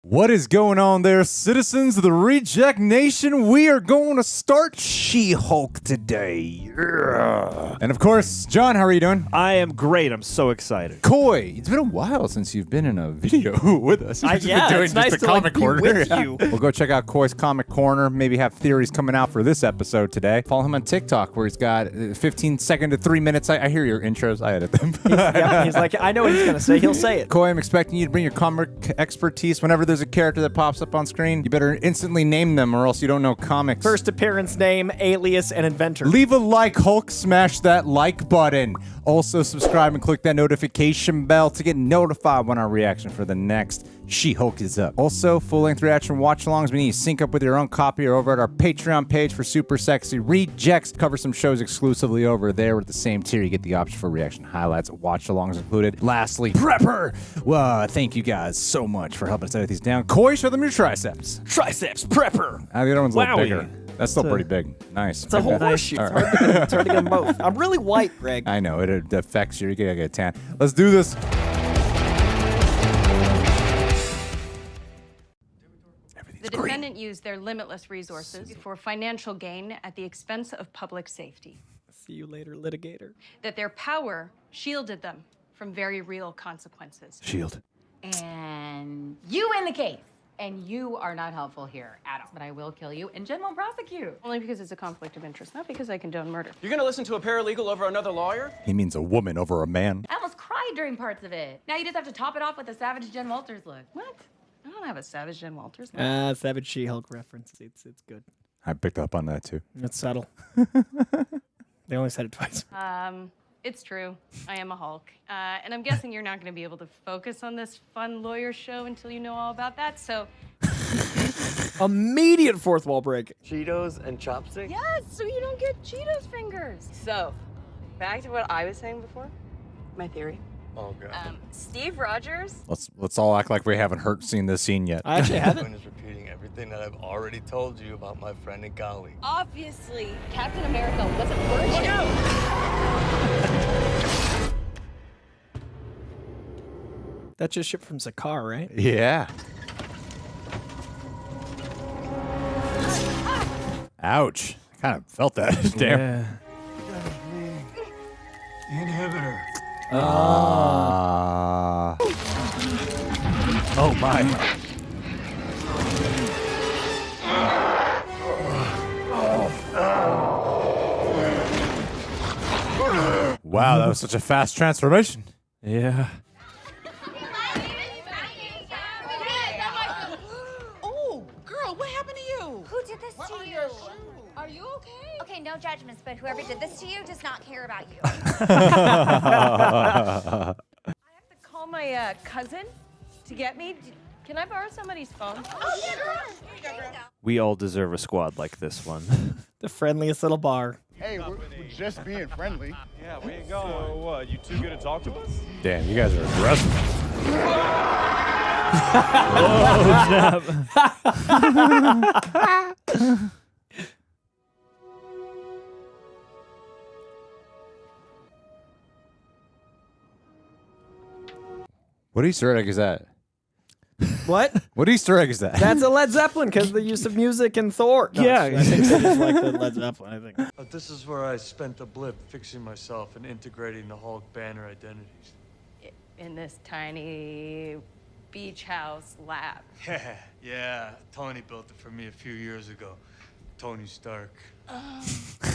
What is going on there, citizens of the Reject Nation? We are going to start She-Hulk today. Yeah. And of course, John, how are you doing? I am great. I'm so excited. Coy, it's been a while since you've been in a video with us. We've just been doing it's nice just a to comic be corner. with you. We'll go check out Coy's Comic Corner, maybe have theories coming out for this episode today. Follow him on TikTok where he's got 15 second to 3 minutes. I hear your intros. I edit them. He's like, I know what he's going to say. He'll say it. Coy, I'm expecting you to bring your comic expertise. Whenever there's a character that pops up on screen, you better instantly name them or else you don't know comics. First appearance name, alias, and inventor. Leave a like, Hulk. Smash that like button. Also, subscribe and click that notification bell to get notified when our reaction for the next She-Hulk is up. Also, full-length reaction watch-alongs. We need you to sync up with your own copy or over at our Patreon page for Super Sexy Rejects. Cover some shows exclusively over there with the same tier. You get the option for reaction highlights, watch-alongs included. Lastly, Prepper. Well, thank you guys so much for helping us edit these down. Coy, show them your triceps. Triceps Prepper. The other one's a little Wowie. bigger. That's still pretty big. Nice. It's a whole horseshoe. It's hard to get them both. I'm really white, Greg. I know, it affects you. You gotta get a tan. Let's do this. The defendant used their limitless resources for financial gain at the expense of public safety. See you later, litigator. That their power shielded them from very real consequences. Shield. And you win the case. And you are not helpful here at all. But I will kill you and Jen won't prosecute. Only because it's a conflict of interest, not because I condone murder. You're gonna listen to a paralegal over another lawyer? He means a woman over a man. I almost cried during parts of it. Now you just have to top it off with a savage Jen Walters look. What? I don't have a Savage Jen Walters. look. Savage She-Hulk reference. It's good. I picked up on that too. It's subtle. They only said it twice. It's true. I am a Hulk. And I'm guessing you're not going to be able to focus on this fun lawyer show until you know all about that, so... Immediate fourth wall break. Cheetos and chopsticks? Yes, so you don't get Cheetos fingers. So, back to what I was saying before, my theory. Oh god. Steve Rogers. Let's all act like we haven't seen this scene yet. I actually haven't. Everyone is repeating everything that I've already told you about my friend and colleague. Obviously. Captain America wasn't worth Look it. out! That's just shipped from Zakar, right? Yeah. Ouch. I kind of felt that. Damn. Inhibitor. Oh my. Wow, that was such a fast transformation. Yeah. Oh, girl, what happened to you? Who did this to you? Are you okay? Okay, no judgments, but whoever did this to you does not care about you. I have to call my cousin to get me. Can I borrow somebody's phone? Oh, yeah, girl. There you go. We all deserve a squad like this one. The friendliest little bar. Hey, we're just being friendly. Yeah, where you going? So what, you too good to talk to us? Damn, you guys are aggressive. What Easter egg is that? What? What Easter egg is that? That's a Led Zeppelin because the use of music in Thor. No, Yeah. I think they just like the Led Zeppelin, I think. This is where I spent a blip fixing myself and integrating the Hulk banner identities. In this tiny beach house lab. Yeah, Tony built it for me a few years ago. Tony Stark.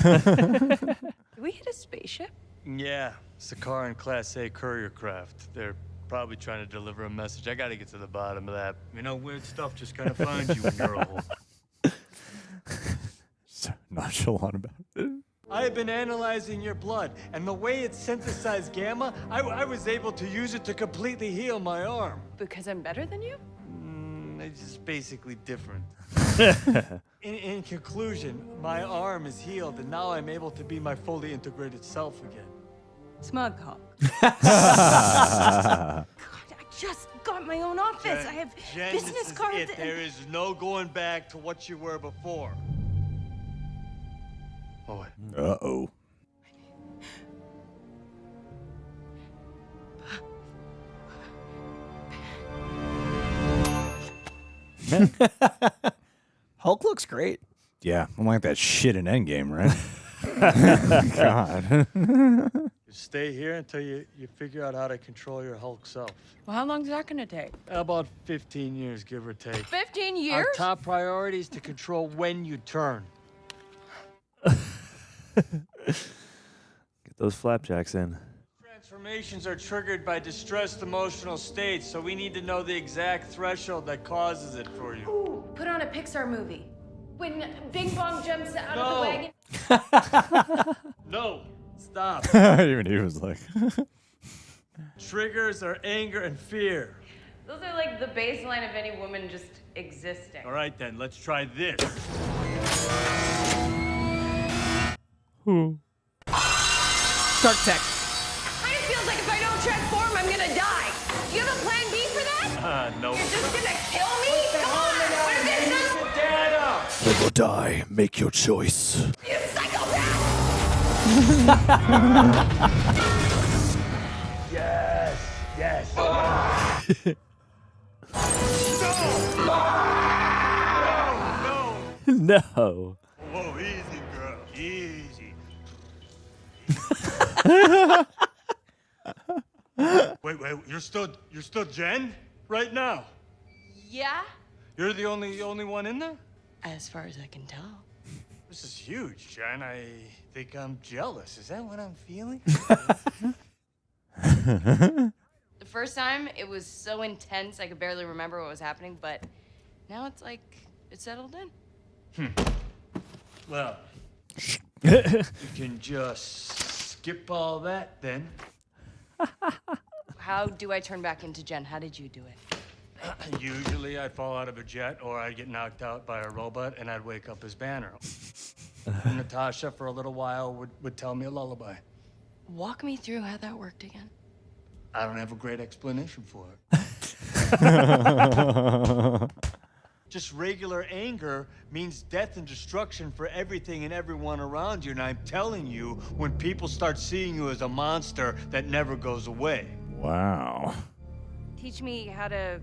Did we hit a spaceship? Yeah, Sakaran Class A courier craft. They're probably trying to deliver a message. I gotta get to the bottom of that. You know, weird stuff just kind of finds you when you're a Hulk. So nonchalant about it. I have been analyzing your blood, and the way it synthesized gamma, I was able to use it to completely heal my arm. Because I'm better than you? It's just basically different. In conclusion, my arm is healed, and now I'm able to be my fully integrated self again. Smug Hulk. God, I just got my own office. I have Jen, business this is cards. it. There is no going back to what you were before. Oh, wait. Uh-oh. Hulk looks great. Yeah, I'm like that shit in Endgame, right? God. Stay here until you figure out how to control your Hulk self. Well, how long is that gonna take? About 15 years, give or take. 15 Our years? top priority is to control when you turn. Get those flapjacks in. Transformations are triggered by distressed emotional states, so we need to know the exact threshold that causes it for you. Ooh, put on a Pixar movie. When Bing Bong jumps out of the wagon. No, stop. Even he was like, Triggers are anger and fear. Those are like the baseline of any woman just existing. All right, then, let's try this. Shark Tech. Kind of feels like if I don't transform, I'm gonna die. Do you have a plan B for that? No. You're just gonna kill me? Come on! What is this? Live or die, make your choice. You psychopath! Yes, yes. No. No. Whoa, easy, girl. Easy. Wait, you're still Jen right now? Yeah? You're the only one in there? As far as I can tell. This is huge, Jen. I think I'm jealous. Is that what I'm feeling? The first time, it was so intense, I could barely remember what was happening, but now it's like, it's settled in. Well, you can just skip all that then. How do I turn back into Jen? How did you do it? Usually I'd fall out of a jet or I'd get knocked out by a robot and I'd wake up as Banner. Natasha, for a little while, would tell me a lullaby. Walk me through how that worked again. I don't have a great explanation for it. Just regular anger means death and destruction for everything and everyone around you. And I'm telling you, when people start seeing you as a monster that never goes away. wow. Teach me how to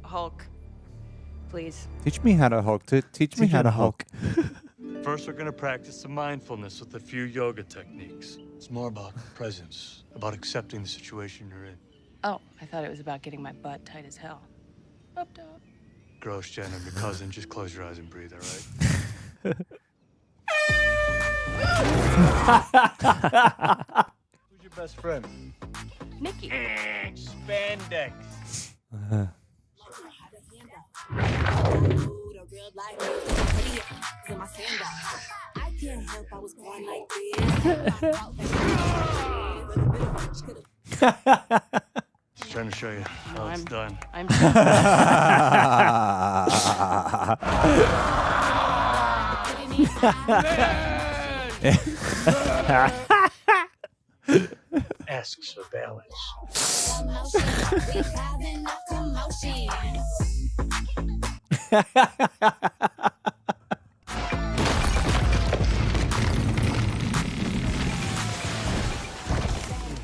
Hulk, please. Teach me how to Hulk. Teach me how to Hulk. First, we're gonna practice some mindfulness with a few yoga techniques. It's more about presence, about accepting the situation you're in. Oh, I thought it was about getting my butt tight as hell. Up top. Gross, Jen, I'm your cousin. Just close your eyes and breathe, all right? Who's your best friend? Nikki. Spandex. Just trying to show you how it's done. I'm Asks for balance.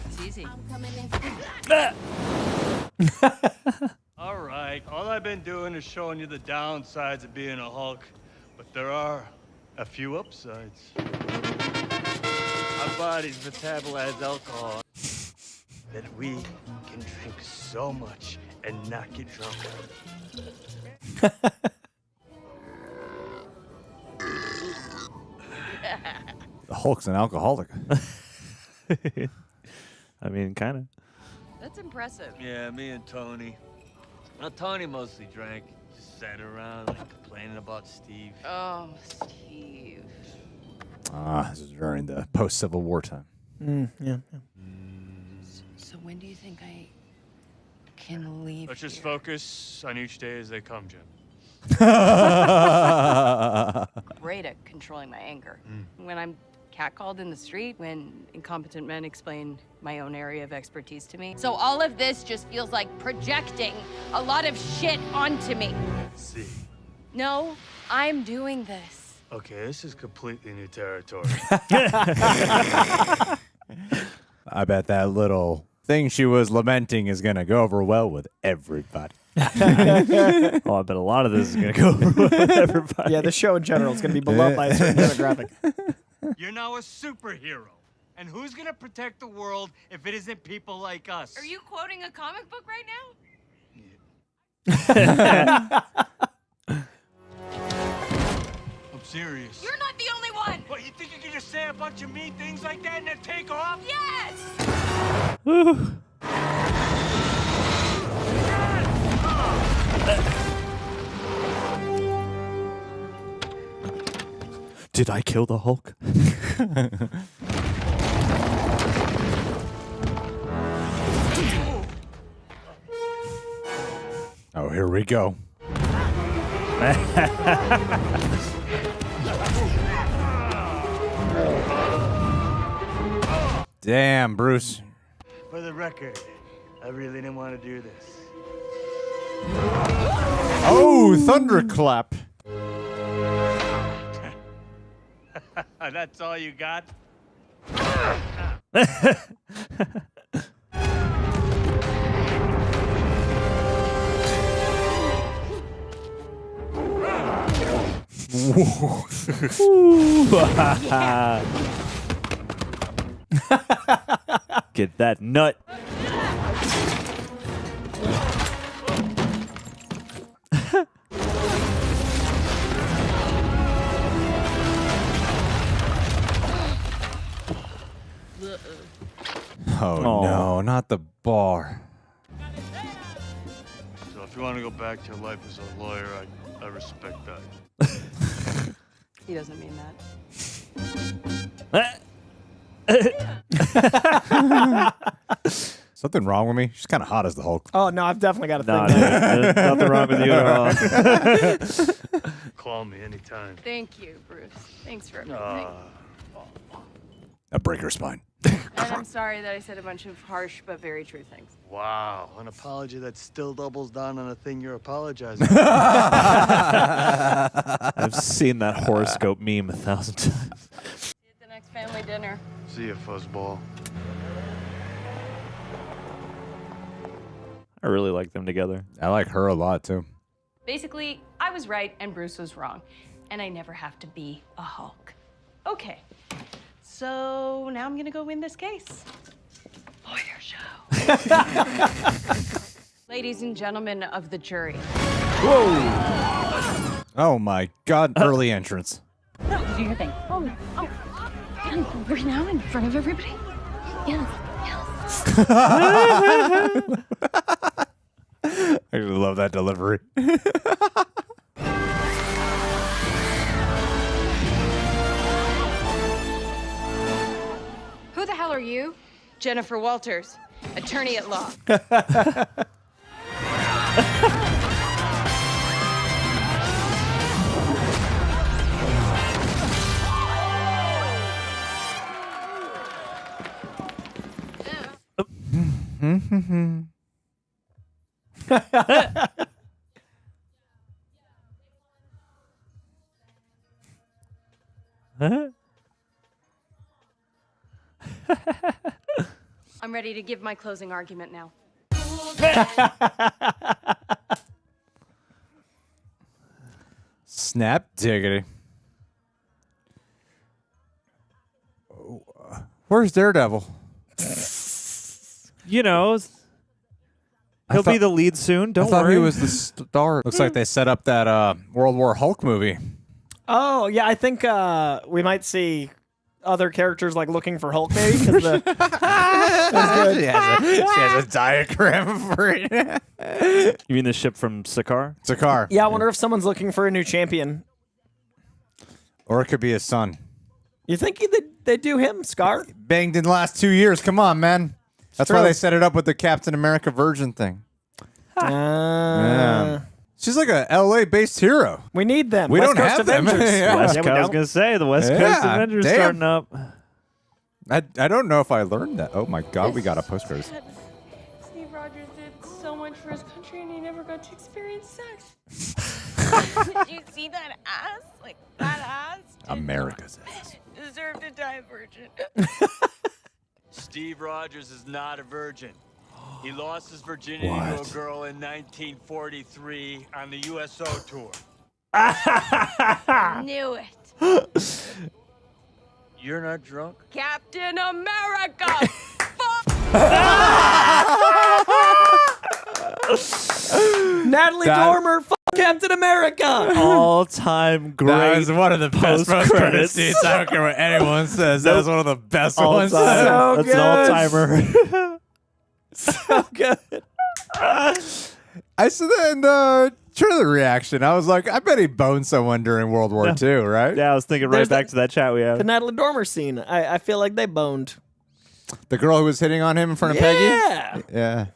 It's easy. All right. All I've been doing is showing you the downsides of being a Hulk, but there are a few upsides. Our bodies metabolize alcohol that we can drink so much and not get drunk. The Hulk's an alcoholic. I mean, kind of. That's impressive. Yeah, me and Tony. Well, Tony mostly drank, just sat around like complaining about Steve. Oh, Steve. This is during the post-Civil War time. Yeah. So when do you think I can leave? Let's just here? focus on each day as they come, Jim. Great at controlling my anger. When I'm catcalled in the street, when incompetent men explain my own area of expertise to me. So all of this just feels like projecting a lot of shit onto me. See. No, I'm doing this. Okay, this is completely new territory. I bet that little thing she was lamenting is going to go over well with everybody. Oh, I bet a lot of this is going to go with everybody. Yeah, the show in general is going to be beloved by a certain demographic. You're now a superhero. And who's gonna protect the world if it isn't people like us? Are you quoting a comic book right now? I'm serious. You're not the only one. What, you think you can just say a bunch of mean things like that and then take off? Yes. Did I kill the Hulk? Oh, here we go. Damn, Bruce. For the record, I really didn't want to do this. Oh, thunderclap. That's all you got? Get that nut. Oh, Aw. no, not the bar. So if you want to go back to your life as a lawyer, I respect that. He doesn't mean that. Something wrong with me? She's kind of hot as the Hulk. Oh, no, I've definitely got a No, thing. there's nothing wrong with you at all. Call me anytime. Thank you, Bruce. Thanks for everything. A break her spine. And I'm sorry that I said a bunch of harsh but very true things. Wow, an apology that still doubles down on a thing you're apologizing for. I've seen that horoscope meme 1,000 times. See you at the next family dinner. See ya, fuzzball. I really like them together. I like her a lot, too. Basically, I was right and Bruce was wrong. And I never have to be a Hulk. Okay. So now I'm gonna go win this case. Lawyer show. Ladies and gentlemen of the jury. Whoa! Oh my God! Early entrance. No, do your thing. Oh, right now in front of everybody? Yes, yes. I really love that delivery. Who the hell are you? Jennifer Walters, attorney at law. I'm ready to give my closing argument now. Snap diggity. Where's Daredevil? You know, he'll be the lead soon. Don't I thought worry. he was the star. Looks like they set up that World War Hulk movie. Oh, yeah, I think we might see other characters like looking for Hulk maybe because the She has a diagram for it. You mean the ship from Sakaar? Sakaar. Yeah, I wonder if someone's looking for a new champion. Or it could be his son. You think they do him, Scar? Banged in the last 2 years. Come on, man. That's why true. they set it up with the Captain America Virgin thing. Yeah. She's like a LA-based hero. We need them. We West don't Coast have them. Avengers. Yeah. West Yeah, Coast, we I was don't. going to say, the West Coast Yeah, Avengers damn. starting up. I don't know if I learned that. Oh my God, we got a postcard. Steve Rogers did so much for his country and he never got to experience sex. Did you see that ass? Like, that ass America's ass. deserved to die a virgin. Steve Rogers is not a virgin. He lost his virginity to a girl in 1943 on the USO tour. Knew it. You're not drunk? Captain America! Natalie Dormer, Captain America. All-time great. That was one of the best post-credits post-credit scenes. I don't care what anyone says. That was one of the best ones. So That's good. an all-timer. So good. I said that in the trailer reaction. I was like, I bet he boned someone during World War II, right? Yeah, I was thinking right There's back the- to that chat we The had. Natalie Dormer scene. I feel like they boned. The girl who was hitting on him in front of Peggy? Yeah. Yeah.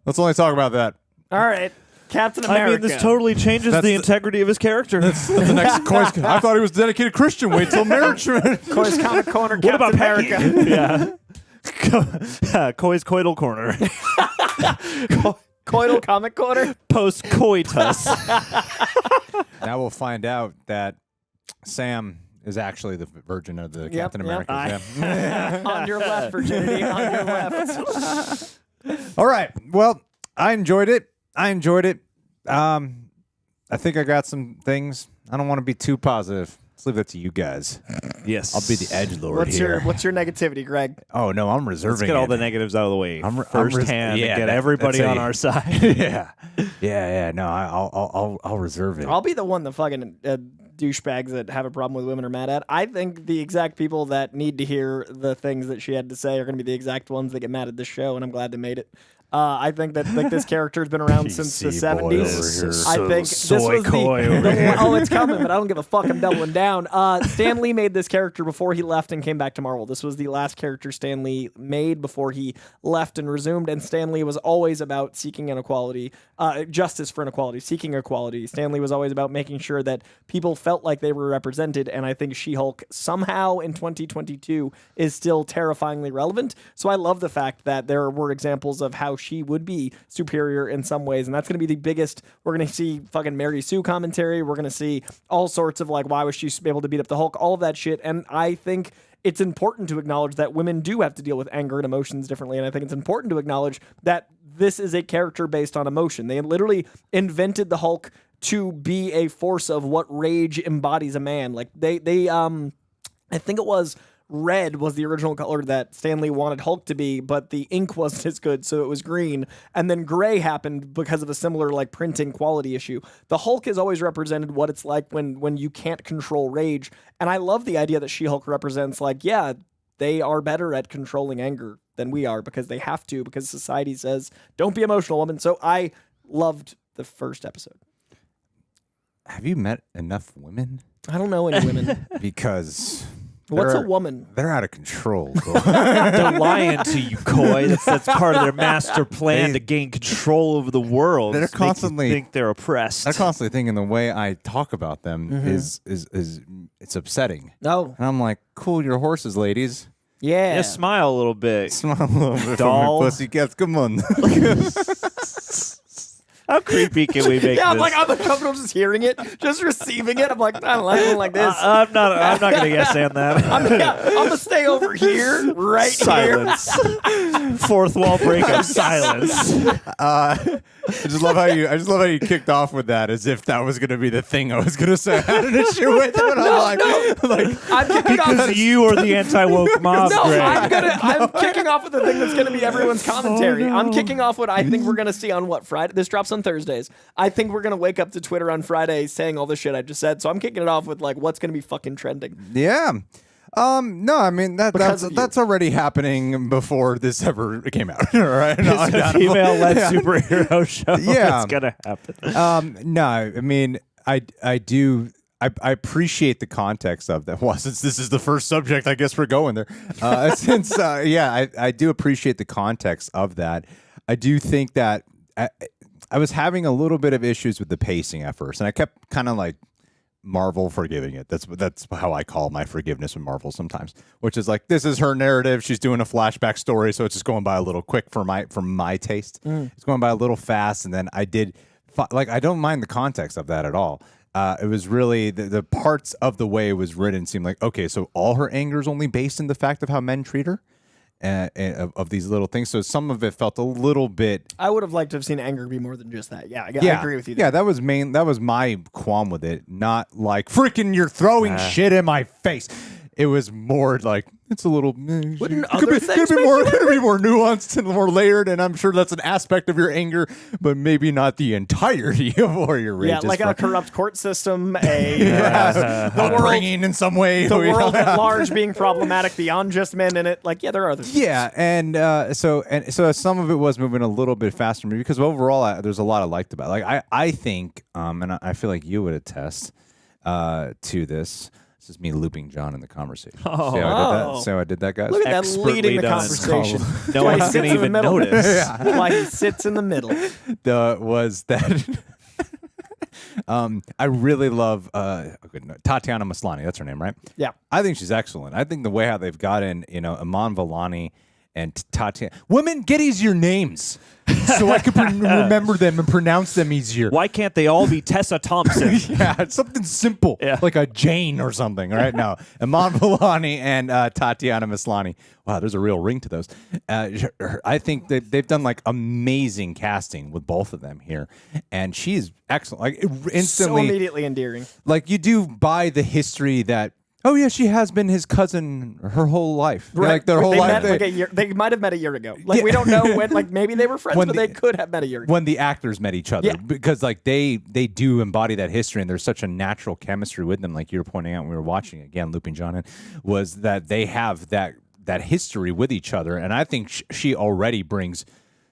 Let's only talk about that. All right. Captain America. I mean, this totally changes That's the the- integrity of his character. That's the next Coy's. I thought he was a dedicated Christian. Wait till marriage. Coy's Comic Corner. What about Captain America? Peggy? Yeah. Coy's Coital Corner. Coital Comic Corner. Post-coitus. Now we'll find out that Sam is actually the virgin of the Captain yep. America. Yeah. On your left, virginity. On your left. All right. Well, I enjoyed it. I think I got some things. I don't want to be too positive. Let's leave that to you guys. Yes. I'll be the edgelord here. What's your negativity, Greg? Oh no, I'm reserving. Let's get all it. the negatives out of the way firsthand yeah, and get that- everybody that's on a- our side. Yeah. No, I'll reserve it. I'll be the one the fucking douchebags that have a problem with women are mad at. I think the exact people that need to hear the things that she had to say are going to be the exact ones that get mad at this show, and I'm glad they made it. I think that this character's been around since the PC boy 70s. over here. I think this was oh, it's coming, but I don't give a fuck. I'm doubling down. Stan Lee made this character before he left and came back to Marvel. This was the last character Stan Lee made before he left and resumed. And Stan Lee was always about seeking inequality, justice for inequality, seeking equality. Stan Lee was always about making sure that people felt like they were represented. And I think She-Hulk somehow in 2022 is still terrifyingly relevant. So I love the fact that there were examples of how she would be superior in some ways, and that's going to be the biggest. We're going to see fucking Mary Sue commentary. We're going to see all sorts of like, why was she able to beat up the Hulk? All of that shit. And I think it's important to acknowledge that women do have to deal with anger and emotions differently. And I think it's important to acknowledge that this is a character based on emotion. They literally invented the Hulk to be a force of what rage embodies a man. Like I think it was red was the original color that Stan Lee wanted Hulk to be, but the ink wasn't as good, so it was green. And then gray happened because of a similar like printing quality issue. The Hulk has always represented what it's like when you can't control rage. And I love the idea that She-Hulk represents like, yeah, they are better at controlling anger than we are because they have to, because society says, don't be emotional, woman. So I loved the first episode. Have you met enough women? I don't know any women. Because What's a they're- woman? They're out of control. They're lying to you, Coy. That's part of their master plan They- to gain control over the world. They're Just make you constantly- think they're oppressed. I'm constantly thinking the way I talk about them is it's upsetting. No. And I'm like, cool your horses, ladies. Yeah. Yeah, smile a little bit. Smile a little bit Doll. from your pussycats. Come on. How creepy can we make Yeah, I'm this? like, I'm uncomfortable just hearing it, just receiving it. I'm like, I don't like this. I'm not going to yes and that. I'm gonna stay over here, right Silence. Fourth wall breakup. Silence. I just love how you kicked off with that as if that was going to be the thing I was going to say. I had an issue with it. And I'm like, I'm kicking off. Because you are the anti-woke mob, No, Greg. I'm kicking off with the thing that's gonna be everyone's commentary. I'm kicking off what I think we're gonna see on what Friday. This drops on Thursdays. I think we're gonna wake up to Twitter on Friday saying all the shit I just said. So I'm kicking it off with like what's gonna be fucking trending. yeah. No, I mean Because of you. that's already happening before this ever came out. All right, no, It's a undoubtedly. female-led Yeah. superhero show. Yeah. It's going to happen. No, I mean, I do. I appreciate the context of that. Well, since this is the first subject, I guess we're going there. I do appreciate the context of that. I do think that I was having a little bit of issues with the pacing at first, and I kept kind of like Marvel forgiving it. That's how I call my forgiveness with Marvel sometimes, which is like, this is her narrative. She's doing a flashback story, so it's just going by a little quick for my taste. It's going by a little fast, and then I don't mind the context of that at all. It was really the parts of the way it was written seemed like, okay, so all her anger is only based in the fact of how men treat her. of these little things. So some of it felt a little bit. I would have liked to have seen anger be more than just that. Yeah, I agree with you. Yeah, that was my qualm with it. Not like freaking you're throwing shit in my face. It was more like it's a little. Could be more nuanced and more layered, and I'm sure that's an aspect of your anger, but maybe not the entirety of where your rage is like from. a corrupt court system, the upbringing in some way, the world at large being problematic beyond just men in it. Like, yeah, there are other things. Yeah, and so some of it was moving a little bit faster for me because overall there's a lot I liked about it. Like I think, and I feel like you would attest to this. This is me looping John in the conversation. See how I did that, guys? Look at that leading the conversation. No one's going to even notice. That's why he sits in the middle. Was that I really love Tatiana Maslany. That's her name, right? Yeah. I think she's excellent. I think the way how they've gotten, Iman Vellani and Tatiana. Women, get easier names so I can remember them and pronounce them easier. Why can't they all be Tessa Thompson? Yeah, it's something simple, like a Jane or something, right? No, Iman Vellani and Tatiana Maslany. Wow, there's a real ring to those. I think they've done like amazing casting with both of them here, and she's excellent. Like instantly, so immediately endearing. Like you do buy the history that. Oh yeah, she has been his cousin her whole life. Right. Like their whole life. They might have met a year ago. Like we don't know when. Like maybe they were friends, but they could have met a year ago. When the actors met each other, because like they do embody that history, and there's such a natural chemistry with them. Like you were pointing out when we were watching again, looping John in, was that they have that history with each other, and I think she already brings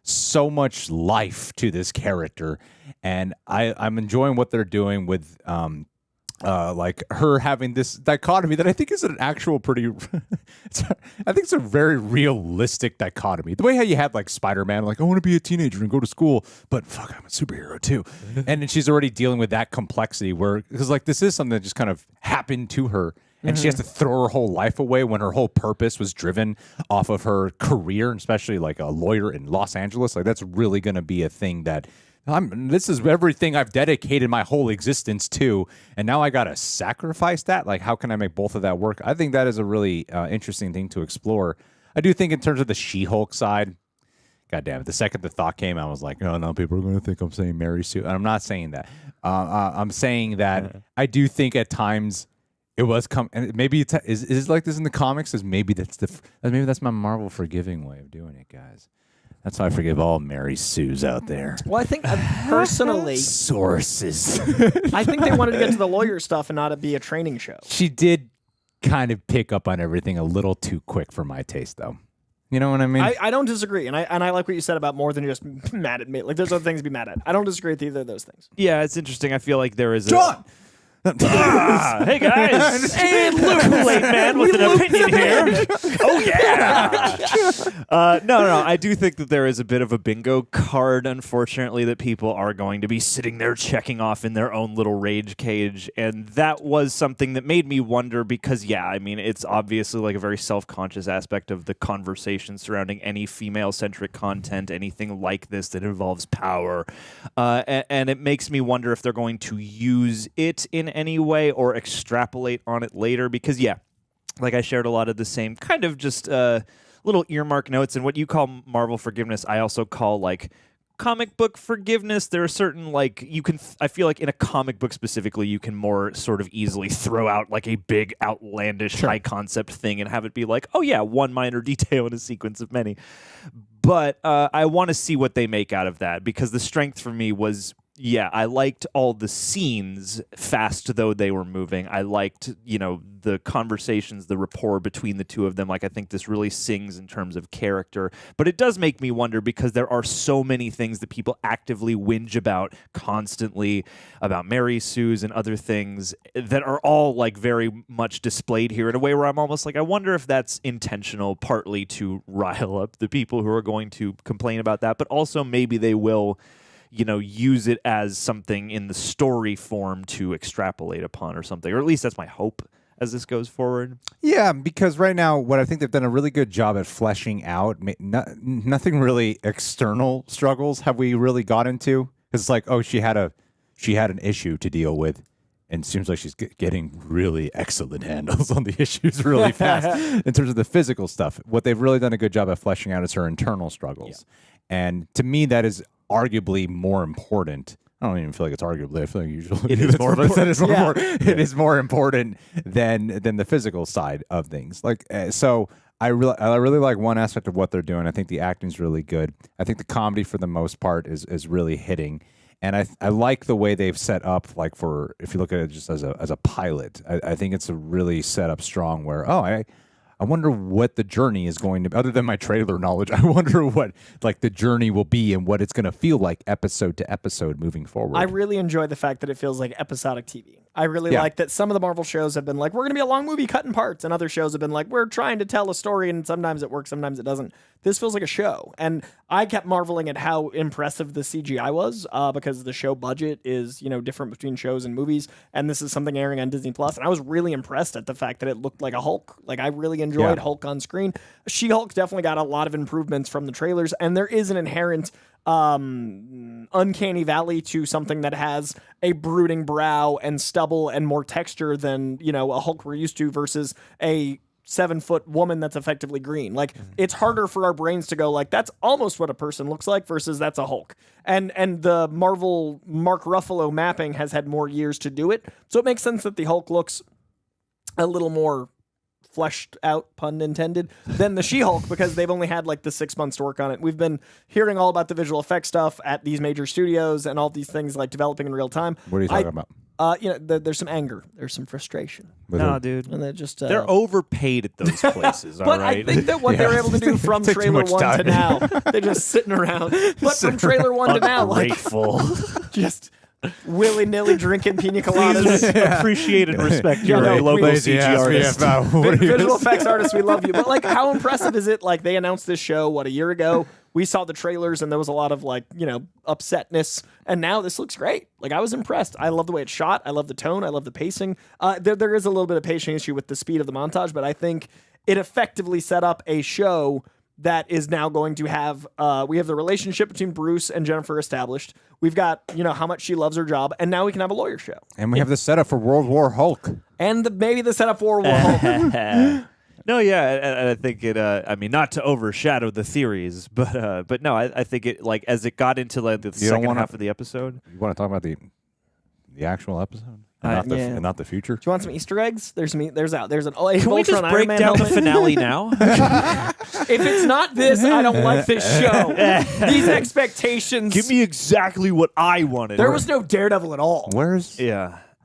so much life to this character, and I'm enjoying what they're doing with. Like her having this dichotomy that I think is an actual pretty, I think it's a very realistic dichotomy. The way how you had like Spider-Man, like I want to be a teenager and go to school, but fuck, I'm a superhero too. And then she's already dealing with that complexity where, because like this is something that just kind of happened to her. And she has to throw her whole life away when her whole purpose was driven off of her career, and especially like a lawyer in Los Angeles. Like that's really going to be a thing that this is everything I've dedicated my whole existence to, and now I gotta sacrifice that. Like, how can I make both of that work? I think that is a really interesting thing to explore. I do think in terms of the She-Hulk side, God damn it, the second the thought came, I was like, oh no, people are gonna think I'm saying Mary Sue, and I'm not saying that. I'm saying that I do think at times it was and maybe is like this in the comics. Maybe that's my Marvel forgiving way of doing it, guys. That's how I forgive all Mary Sues out there. Well, I think personally, sources. I think they wanted to get to the lawyer stuff and not be a training show. She did kind of pick up on everything a little too quick for my taste, though. You know what I mean? I don't disagree, and I like what you said about more than just mad at me. Like, there's other things to be mad at. I don't disagree with either of those things. Yeah, it's interesting. I feel like there is John! Hey guys, and Luke Kool-Aid Man with an opinion here. Oh yeah. No. I do think that there is a bit of a bingo card, unfortunately, that people are going to be sitting there checking off in their own little rage cage, and that was something that made me wonder because, yeah, I mean, it's obviously like a very self-conscious aspect of the conversation surrounding any female-centric content, anything like this that involves power, and it makes me wonder if they're going to use it in any way or extrapolate on it later because like I shared a lot of the same kind of just little earmark notes, and what you call Marvel forgiveness I also call like comic book forgiveness. There are certain like I feel like in a comic book specifically you can more sort of easily throw out like a big outlandish high concept thing and have it be like, oh yeah, one minor detail in a sequence of many. But I want to see what they make out of that because the strength for me was I liked all the scenes, fast though they were moving. I liked, the conversations, the rapport between the two of them. Like, I think this really sings in terms of character. But it does make me wonder because there are so many things that people actively whinge about constantly, about Mary Sue's and other things that are all, like, very much displayed here in a way where I'm almost like, I wonder if that's intentional, partly to rile up the people who are going to complain about that, but also maybe they will use it as something in the story form to extrapolate upon or something, or at least that's my hope as this goes forward. Yeah, because right now, what I think they've done a really good job at fleshing out, nothing really external struggles have we really got into. It's like, oh, she had an issue to deal with, and it seems like she's getting really excellent handles on the issues really fast in terms of the physical stuff. What they've really done a good job at fleshing out is her internal struggles. And to me, that is arguably more important. I don't even feel like it's arguably. I feel like usually it is more important. It is more important than the physical side of things. Like so, I really like one aspect of what they're doing. I think the acting's really good. I think the comedy for the most part is really hitting. And I like the way they've set up, like for, if you look at it just as a pilot, I think it's a really set up strong where, I wonder what the journey is going to, other than my trailer knowledge, I wonder what like the journey will be and what it's going to feel like episode to episode moving forward. I really enjoy the fact that it feels like episodic TV. I really like that some of the Marvel shows have been like, we're going to be a long movie cut in parts, and other shows have been like, we're trying to tell a story, and sometimes it works, sometimes it doesn't. This feels like a show, and I kept marveling at how impressive the CGI was, because the show budget is, different between shows and movies, and this is something airing on Disney Plus, and I was really impressed at the fact that it looked like a Hulk. Like, I really enjoyed Hulk on screen. She-Hulk definitely got a lot of improvements from the trailers, and there is an inherent uncanny valley to something that has a brooding brow and stubble and more texture than a Hulk we're used to versus a 7-foot woman that's effectively green. Like, it's harder for our brains to go like, that's almost what a person looks like versus that's a Hulk. And the Marvel Mark Ruffalo mapping has had more years to do it, so it makes sense that the Hulk looks a little more fleshed out, pun intended, than the She-Hulk, because they've only had like the 6 months to work on it. We've been hearing all about the visual effects stuff at these major studios and all these things like developing in real time. What are you talking about? There's some anger, there's some frustration. No, dude, and they're overpaid at those places. All but right, I think that what they're able to do from trailer 1 to now, they're just sitting around. But from trailer 1 to now, grateful, just willy-nilly drinking pina coladas. Appreciate and respect your local CG artist. Visual effects artists, we love you. But like, how impressive is it? Like, they announced this show, a year ago? We saw the trailers and there was a lot of upsetness. And now this looks great. Like, I was impressed. I love the way it's shot. I love the tone. I love the pacing. There is a little bit of pacing issue with the speed of the montage, but I think it effectively set up a show that is now going to have, we have the relationship between Bruce and Jennifer established. We've got, how much she loves her job, and now we can have a lawyer show. And we have the setup for World War Hulk. And maybe the setup for World War Hulk. No, yeah, and I think it. I mean, not to overshadow the theories, but no, I think it, like, as it got into like the second half of the episode. You want to talk about the actual episode? And not the future. Do you want some Easter eggs? There's an Can we just break down the finale now? If it's not this, I don't like this show. These expectations. Give me exactly what I wanted. There was no Daredevil at all.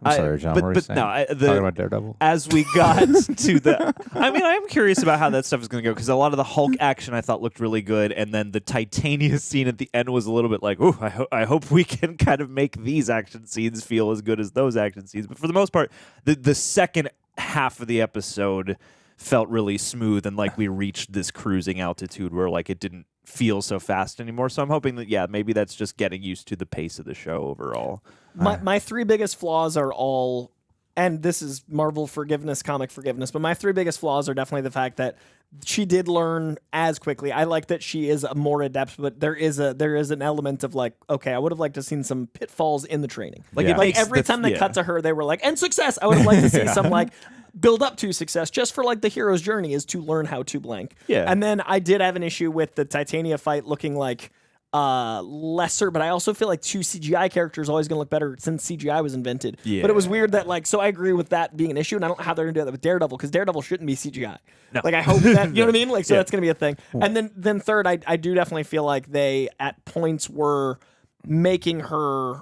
I'm sorry, John. But no, talking about Daredevil. As we got to the, I mean, I am curious about how that stuff is going to go, because a lot of the Hulk action I thought looked really good, and then the Titania scene at the end was a little bit like, ooh, I hope we can kind of make these action scenes feel as good as those action scenes. But for the most part, the second half of the episode felt really smooth, and like we reached this cruising altitude where like it didn't feel so fast anymore. So I'm hoping that maybe that's just getting used to the pace of the show overall. My three biggest flaws are all, and this is Marvel forgiveness, comic forgiveness, but my three biggest flaws are definitely the fact that she did learn as quickly. I like that she is more adept, but there is an element of like, okay, I would have liked to have seen some pitfalls in the training. Like, every time they cut to her, they were like, and success. I would have liked to see some like build up to success, just for like the hero's journey is to learn how to blank. Yeah. And then I did have an issue with the Titania fight looking like lesser, but I also feel like 2 CGI characters are always going to look better since CGI was invented. Yeah. But it was weird that so I agree with that being an issue, and I don't know how they're going to do that with Daredevil, because Daredevil shouldn't be CGI. No. Like, I hope that, you know what I mean? Like, so that's going to be a thing. And then third, I do definitely feel like they at points were making her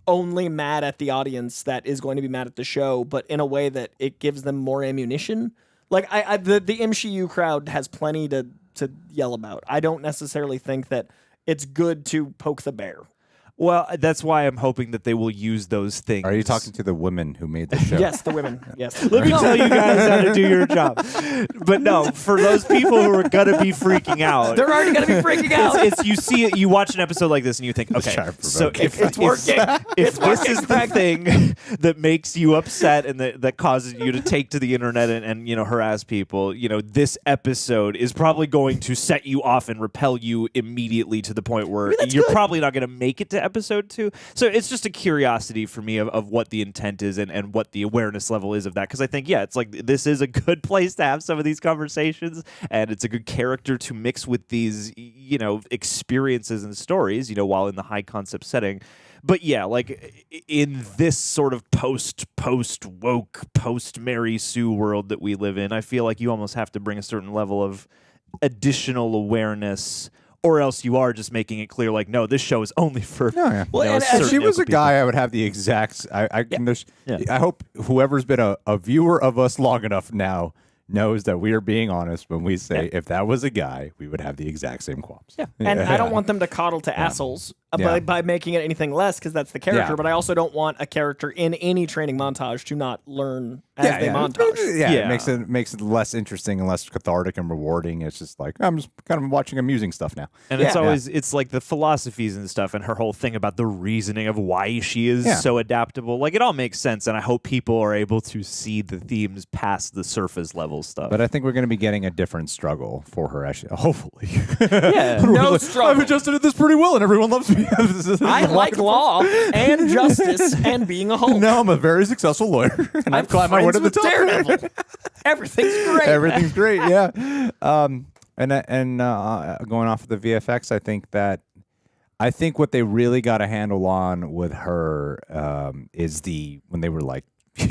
only mad at the audience that is going to be mad at the show, but in a way that it gives them more ammunition. Like, the MCU crowd has plenty to yell about. I don't necessarily think that it's good to poke the bear. Well, that's why I'm hoping that they will use those things. Are you talking to the women who made the show? Yes, the women. Yes. Let me tell you guys how to do your job. But no, for those people who are gonna be freaking out, they're already gonna be freaking out. It's you see it, you watch an episode like this, and you think, okay, so if this is the thing that makes you upset and that causes you to take to the internet and harass people, this episode is probably going to set you off and repel you immediately to the point where you're probably not going to make it to episode 2. So it's just a curiosity for me of what the intent is and what the awareness level is of that. Because I think, yeah, it's like this is a good place to have some of these conversations, and it's a good character to mix with these, you know, experiences and stories, you know, while in the high concept setting. But yeah, like in this sort of post woke, post Mary Sue world that we live in, I feel like you almost have to bring a certain level of additional awareness, or else you are just making it clear, like, no, this show is only for. No, yeah. Well, If she was a guy, I would have the exact. I hope whoever's been a viewer of us long enough now knows that we are being honest when we say if that was a guy, we would have the exact same qualms. Yeah. And I don't want them to coddle to assholes by making it anything less, because that's the character. Yeah. But I also don't want a character in any training montage to not learn as they montage. It makes it less interesting and less cathartic and rewarding. It's just like I'm just kind of watching amusing stuff now. And it's always it's like the philosophies and stuff, and her whole thing about the reasoning of why she is so adaptable. Like, it all makes sense, and I hope people are able to see the themes past the surface level stuff. But I think we're going to be getting a different struggle for her, actually. Hopefully. Yeah, no struggle. I've adjusted to this pretty well, and everyone loves me. I like law and justice and being a Hulk. Now I'm a very successful lawyer, and I've climbed my way to the top. Daredevil. Everything's great. Everything's great, yeah. And going off of the VFX, I think what they really got a handle on with her is when they were like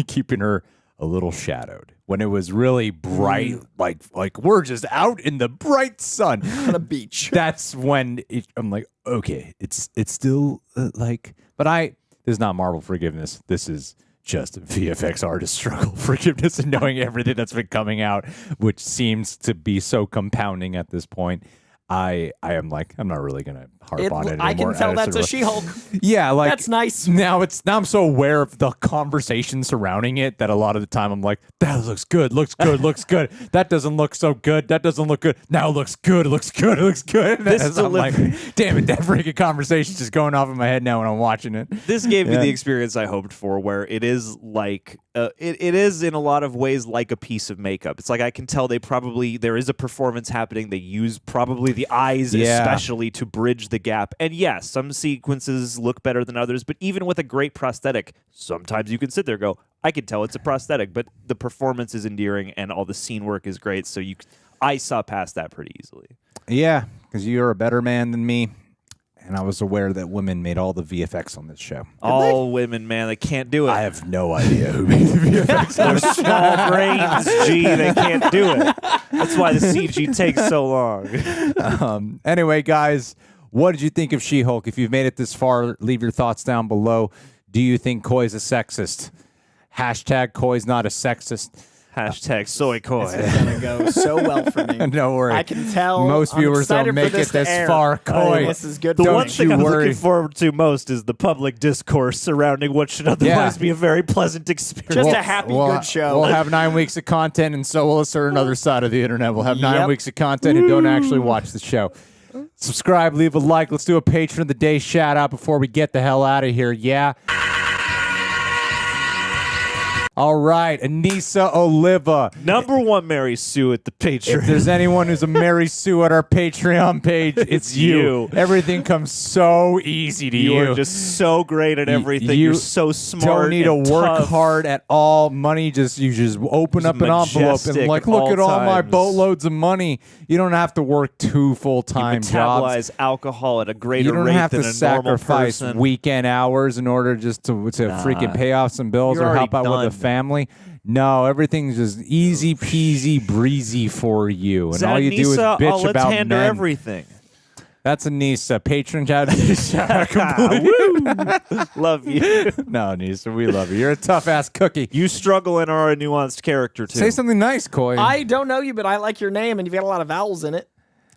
keeping her a little shadowed. When it was really bright, like we're just out in the bright sun on a beach. That's when I'm like, okay, it's still like, but this is not Marvel forgiveness. This is just VFX artist struggle forgiveness and knowing everything that's been coming out, which seems to be so compounding at this point. I am like, I'm not really gonna harp on it anymore. I can tell that's a She-Hulk. Yeah, like that's nice. Now I'm so aware of the conversation surrounding it that a lot of the time I'm like, that looks good. That doesn't look so good. That doesn't look good. Now it looks good. It looks good. I'm like, damn it, that freaking conversation's just going off in my head now when I'm watching it. This gave me the experience I hoped for, where it is like it is in a lot of ways like a piece of makeup. It's like I can tell there is a performance happening. They use probably the eyes especially to bridge the gap. And yes, some sequences look better than others, but even with a great prosthetic, sometimes you can sit there and go, I can tell it's a prosthetic, but the performance is endearing and all the scene work is great. So I saw past that pretty easily. Yeah, because you're a better man than me. And I was aware that women made all the VFX on this show. All women, man. They can't do it. I have no idea who made the VFX. They're small brains, G. They can't do it. That's why the CG takes so long. Anyway, guys, what did you think of She-Hulk? If you've made it this far, leave your thoughts down below. Do you think Koi's a sexist? Hashtag Koi's not a sexist. Hashtag soy koi. This is gonna go so well for me. Don't worry. I can tell. Most viewers don't make it this far. Koi. This is good. The one thing I'm looking forward to most is the public discourse surrounding what should otherwise be a very pleasant experience. Just a happy, good show. We'll have 9 weeks of content, and so will a certain other side of the internet. We'll have 9 weeks of content who don't actually watch the show. Subscribe, leave a like. Let's do a Patron of the Day shout out before we get the hell out of here. Yeah. All right, Anissa Oliva. #1 Mary Sue at the Patreon. If there's anyone who's a Mary Sue at our Patreon page, it's you. Everything comes so easy to you. You are just so great at everything. You're so smart. Don't need to work tough. hard at all. Money you just open up an envelope and like, look at all my boatloads of money. You don't have to work 2 full-time jobs. Metabolize alcohol at a greater You don't rate have than to a normal sacrifice person. weekend hours in order just to freaking pay off some bills You're or help out already with the family. No, everything's just easy peasy breezy for you, and all you do is bitch let's about hand her men. everything. That's Anissa. Patron shout out complete. Love you. No, Anissa, we love you. You're a tough ass cookie. You struggle and are a nuanced character too. Say something nice, Koi. I don't know you, but I like your name, and you've got a lot of vowels in it.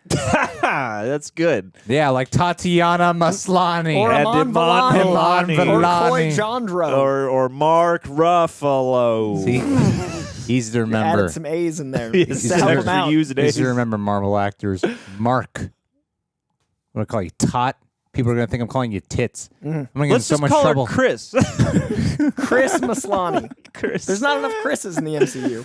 That's good. Yeah, like Tatiana Maslany. Or Iman Vellani. Or Koi Jandro. Or Mark Ruffalo. See? Easy to remember. Added some A's in there. Yes, to help him out. Easy to remember Marvel actors. Mark. I'm going to call you Tot. People are going to think I'm calling you Tits. I'm going to get in so much trouble. Chris. Chris Maslany. Chris. There's not enough Chris's in the MCU.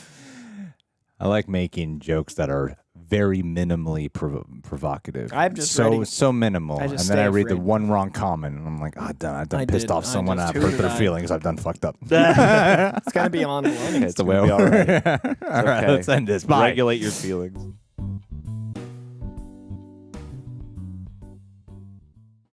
I like making jokes that are very minimally provocative. I'm just so ready. so minimal, I and just then I stay read the afraid. one wrong comment, and I'm like, I've done I pissed did. off I someone. just I've hurt tooted their I. feelings. I've done fucked up. It's gonna be on. It's the way. All right. All right, let's end this. Bye. Regulate your feelings.